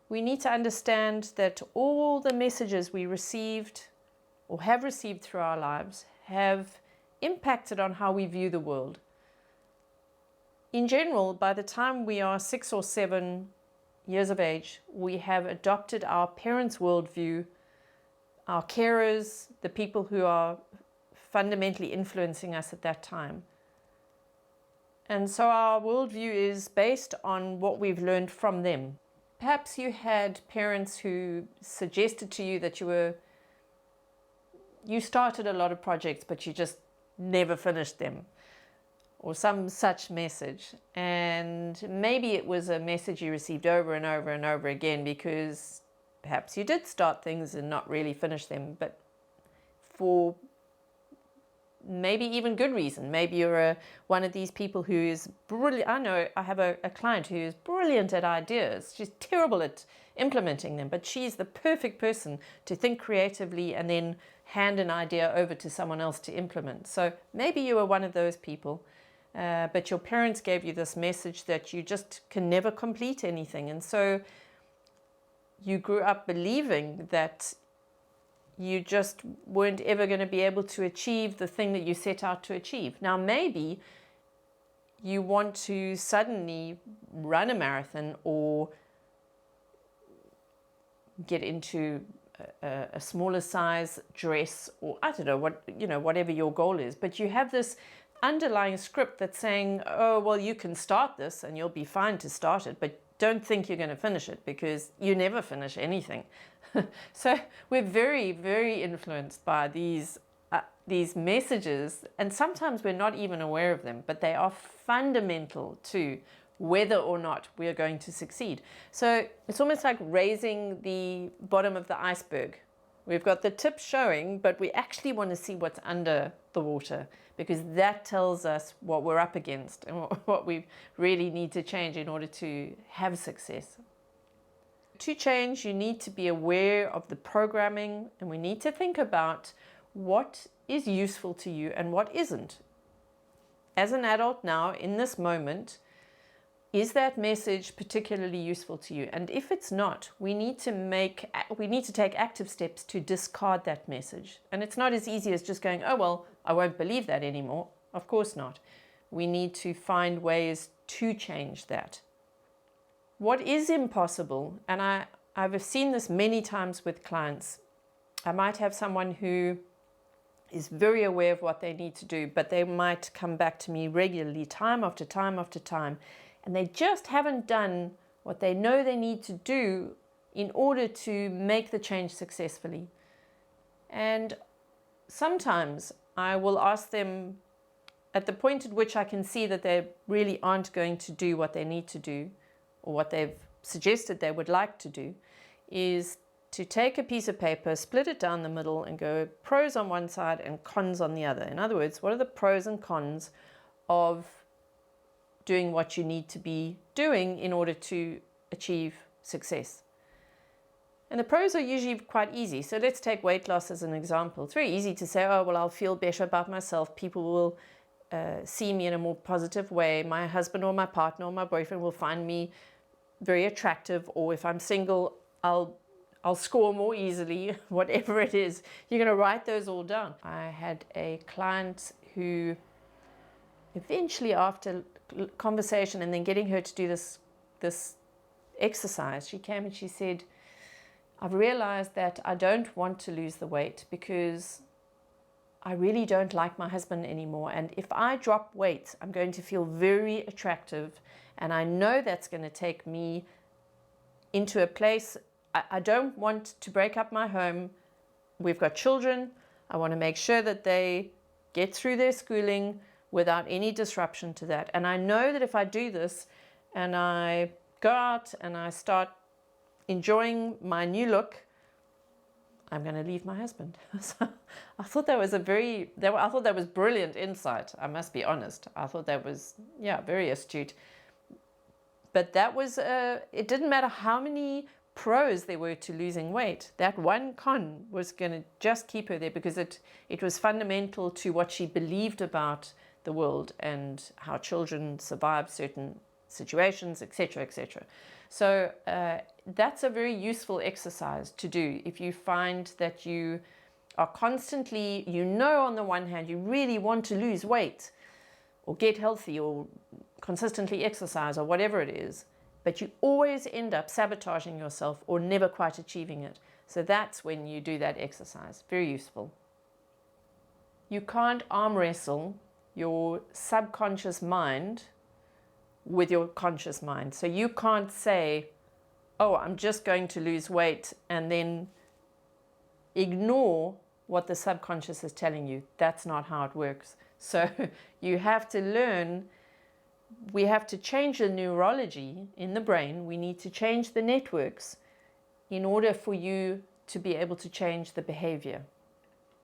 we need to understand that all the messages we received or have received through our lives have impacted on how we view the world. In general, by the time we are 6 or 7 years of age, we have adopted our parents' worldview, our carers, the people who are fundamentally influencing us at that time. And so our worldview is based on what we've learned from them. Perhaps you had parents who suggested to you that you started a lot of projects, but you just never finished them, or some such message. And maybe it was a message you received over and over and over again because perhaps you did start things and not really finish them, but for maybe even good reason. Maybe you're one of these people who is brilliant. I know I have a client who is brilliant at ideas. She's terrible at implementing them, but she's the perfect person to think creatively and then hand an idea over to someone else to implement. So maybe you were one of those people, but your parents gave you this message that you just can never complete anything. And so you grew up believing that you just weren't ever going to be able to achieve the thing that you set out to achieve. Now, maybe you want to suddenly run a marathon or get into a smaller size dress, or I don't know what, whatever your goal is. But you have this underlying script that's saying, oh, well, you can start this and you'll be fine to start it, but don't think you're going to finish it because you never finish anything. So we're very, very influenced by these messages, and sometimes we're not even aware of them, but they are fundamental to whether or not we are going to succeed. So it's almost like raising the bottom of the iceberg. We've got the tip showing, but we actually want to see what's under the water, because that tells us what we're up against and what we really need to change in order to have success. To change, you need to be aware of the programming, and we need to think about what is useful to you and what isn't. As an adult now, in this moment, is that message particularly useful to you? And if it's not, we need to take active steps to discard that message. And it's not as easy as just going, oh, well, I won't believe that anymore. Of course not. We need to find ways to change that. What is impossible, and I've seen this many times with clients. I might have someone who is very aware of what they need to do, but they might come back to me regularly, time after time after time, and they just haven't done what they know they need to do in order to make the change successfully. And sometimes I will ask them, at the point at which I can see that they really aren't going to do what they need to do, or what they've suggested they would like to do, is to take a piece of paper, split it down the middle, and go pros on one side and cons on the other. In other words, what are the pros and cons of doing what you need to be doing in order to achieve success? And the pros are usually quite easy. So let's take weight loss as an example. It's very easy to say, oh, well, I'll feel better about myself. People will see me in a more positive way. My husband or my partner or my boyfriend will find me very attractive. Or if I'm single, I'll score more easily, whatever it is. You're going to write those all down. I had a client who eventually, after conversation and then getting her to do this exercise, she came and she said, I've realized that I don't want to lose the weight because I really don't like my husband anymore. And if I drop weight, I'm going to feel very attractive. And I know that's going to take me into a place. I don't want to break up my home. We've got children. I want to make sure that they get through their schooling without any disruption to that. And I know that if I do this and I go out and I start enjoying my new look, I'm going to leave my husband. So I thought that was brilliant insight. I must be honest. I thought that was, very astute. But that was, it didn't matter how many pros there were to losing weight. That one con was going to just keep her there because it was fundamental to what she believed about the world and how children survive certain situations, etc., etc. So that's a very useful exercise to do if you find that you are constantly, on the one hand, you really want to lose weight or get healthy or consistently exercise or whatever it is, but you always end up sabotaging yourself or never quite achieving it. So that's when you do that exercise. Very useful. You can't arm wrestle your subconscious mind with your conscious mind. So you can't say, oh, I'm just going to lose weight, and then ignore what the subconscious is telling you. That's not how it works. So you have to learn, we have to change the neurology in the brain. We need to change the networks in order for you to be able to change the behavior.